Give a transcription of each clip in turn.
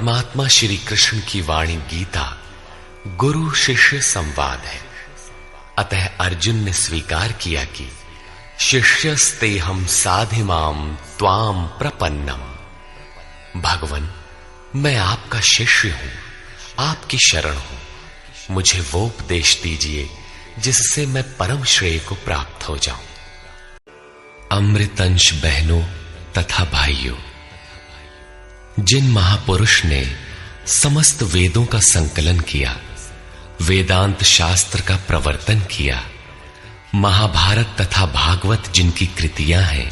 परमात्मा श्री कृष्ण की वाणी गीता गुरु शिष्य संवाद है। अतः अर्जुन ने स्वीकार किया कि शिष्यस्तेहं साधिमाम त्वाम प्रपन्नम। भगवन, मैं आपका शिष्य हूं, आपकी शरण हूं। मुझे वो उपदेश दीजिए जिससे मैं परम श्रेय को प्राप्त हो जाऊं। अमृतंश बहनों तथा भाइयों, जिन महापुरुष ने समस्त वेदों का संकलन किया, वेदांत शास्त्र का प्रवर्तन किया, महाभारत तथा भागवत जिनकी कृतियां हैं,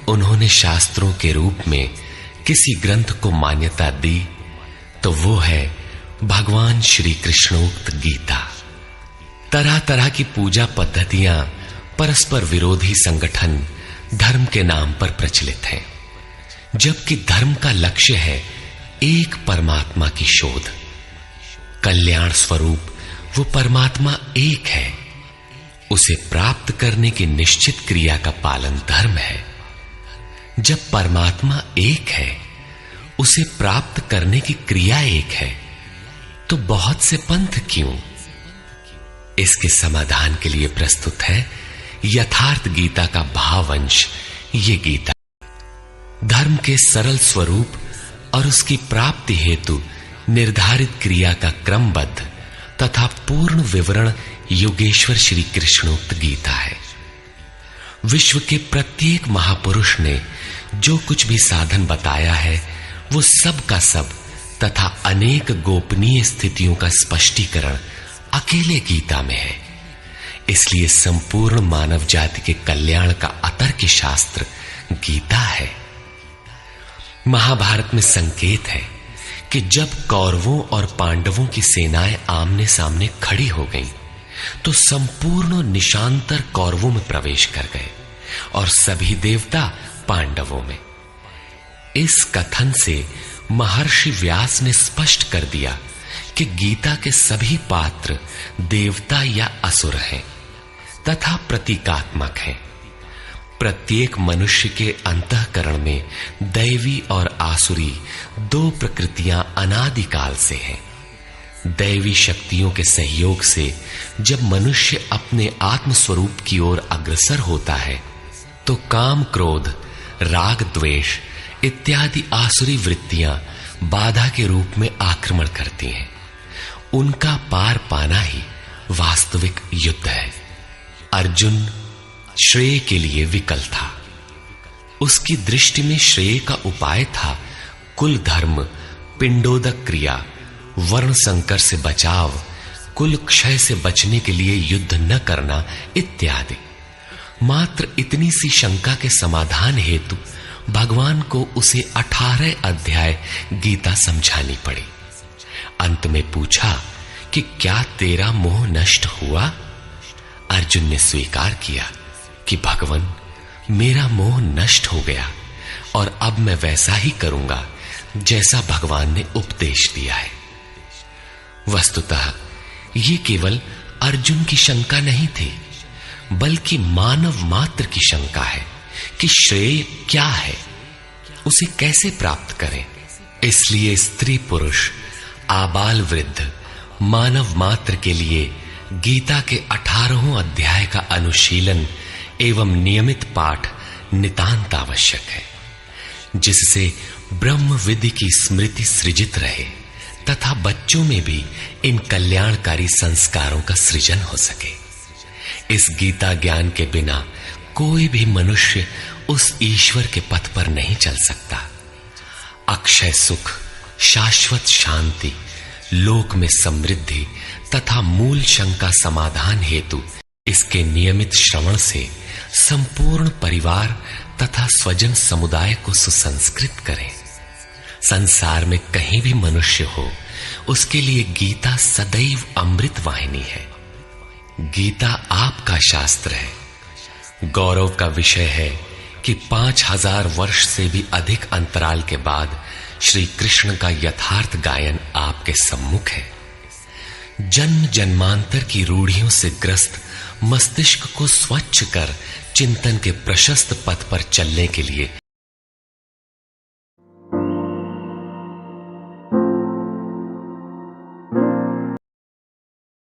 उन्होंने शास्त्रों के रूप में किसी ग्रंथ को मान्यता दी तो वो है भगवान श्री कृष्णोक्त गीता। तरह तरह की पूजा पद्धतियां परस्पर विरोधी संगठन धर्म के नाम पर प्रचलित हैं, जबकि धर्म का लक्ष्य है एक परमात्मा की शोध। कल्याण स्वरूप वो परमात्मा एक है, उसे प्राप्त करने की निश्चित क्रिया का पालन धर्म है। जब परमात्मा एक है, उसे प्राप्त करने की क्रिया एक है, तो बहुत से पंथ क्यों? इसके समाधान के लिए प्रस्तुत है यथार्थ गीता का भावांश। ये गीता धर्म के सरल स्वरूप और उसकी प्राप्ति हेतु निर्धारित क्रिया का क्रमबद्ध तथा पूर्ण विवरण योगेश्वर श्री कृष्णोक्त गीता है। विश्व के प्रत्येक महापुरुष ने जो कुछ भी साधन बताया है, वो सब का सब तथा अनेक गोपनीय स्थितियों का स्पष्टीकरण अकेले गीता में है। इसलिए संपूर्ण मानव जाति के कल्याण का अतर्क शास्त्र गीता है। महाभारत में संकेत है कि जब कौरवों और पांडवों की सेनाएं आमने सामने खड़ी हो गईं, तो संपूर्ण निशांतर कौरवों में प्रवेश कर गए और सभी देवता पांडवों में। इस कथन से महर्षि व्यास ने स्पष्ट कर दिया कि गीता के सभी पात्र देवता या असुर हैं तथा प्रतीकात्मक हैं। प्रत्येक मनुष्य के अंतःकरण में दैवी और आसुरी दो प्रकृतियां अनादिकाल से हैं। दैवी शक्तियों के सहयोग से जब मनुष्य अपने आत्म स्वरूप की ओर अग्रसर होता है, तो काम, क्रोध, राग, द्वेष इत्यादि आसुरी वृत्तियां बाधा के रूप में आक्रमण करती हैं। उनका पार पाना ही वास्तविक युद्ध है। अर्जुन श्रेय के लिए विकल था। उसकी दृष्टि में श्रेय का उपाय था कुल धर्म, पिंडोदक क्रिया, वर्ण संकर से बचाव, कुल क्षय से बचने के लिए युद्ध न करना इत्यादि। मात्र इतनी सी शंका के समाधान हेतु भगवान को उसे 18 अध्याय गीता समझानी पड़ी। अंत में पूछा कि क्या तेरा मोह नष्ट हुआ? अर्जुन ने स्वीकार किया कि भगवन, मेरा मोह नष्ट हो गया और अब मैं वैसा ही करूंगा जैसा भगवान ने उपदेश दिया है। वस्तुतः ये केवल अर्जुन की शंका नहीं थी, बल्कि मानव मात्र की शंका है कि श्रेय क्या है, उसे कैसे प्राप्त करें। इसलिए स्त्री पुरुष, आबाल वृद्ध, मानव मात्र के लिए गीता के 18 अध्याय का अनुशीलन एवं नियमित पाठ नितांत आवश्यक है, जिससे ब्रह्म विधि की स्मृति सृजित रहे तथा बच्चों में भी इन कल्याणकारी संस्कारों का सृजन हो सके। इस गीता ज्ञान के बिना कोई भी मनुष्य उस ईश्वर के पथ पर नहीं चल सकता। अक्षय सुख, शाश्वत शांति, लोक में समृद्धि तथा मूल शंका समाधान हेतु इसके नियमित श्रवण से संपूर्ण परिवार तथा स्वजन समुदाय को सुसंस्कृत करें। संसार में कहीं भी मनुष्य हो, उसके लिए गीता सदैव अमृत वाहिनी है। गीता आपका शास्त्र है। गौरव का विषय है कि 5000 वर्ष से भी अधिक अंतराल के बाद श्री कृष्ण का यथार्थ गायन आपके सम्मुख है। जन्म जन्मांतर की रूढ़ियों से ग्रस्त मस्तिष्क को स्वच्छ कर चिंतन के प्रशस्त पथ पर चलने के लिए